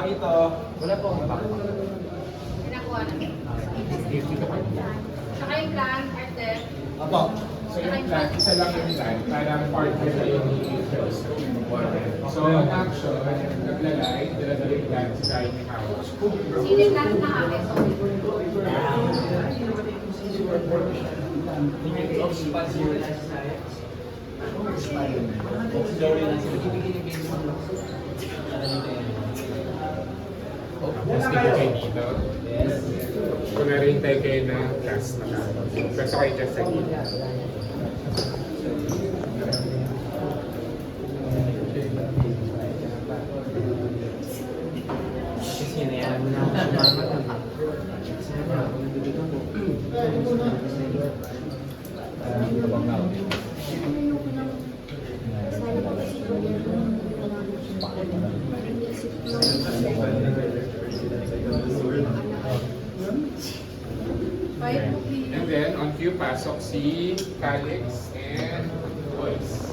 ito. Wala po akong back. Pinakuha na. Tsaka yung plan, art deck. Apo. So yung plan, isa lang yung plan, parang partner kayo ni Angels. So on action, naglalay, dala-dala yung plan sa tayo ni Howard. Sino yung plan na akin? Tapos dito kayo dito. Kung narintay kayo na cast na kano. Basta kayo dyan sa gilid. Kasi nayaman mo na ako sumama. Sana ako nabibigyan mo. And then, on cue, pasok si Calix and Boys.